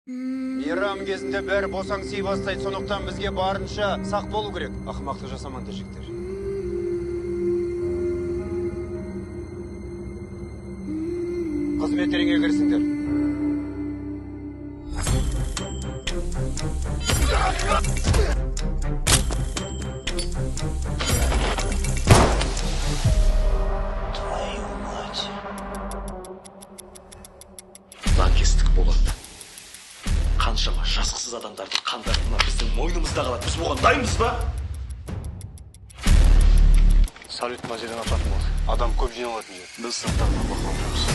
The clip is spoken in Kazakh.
Мейрам кезінде бәрі босаңси бастайды, сондықтан бізге барынша сақ болу керек. Ақымақтық жасамаңдар жігіттер. Қызметтеріңе кірісіңдер. Твою мать. Лаңкестік болады. Қаншама жазықсыз адамдардың қандарына біздің мойнымызда қалады. Біз бұған дайынбыз ба? Салют мына жерден ататын болды. Адам көп жиналатын жер. Біз сырттан бақылап жүрміз.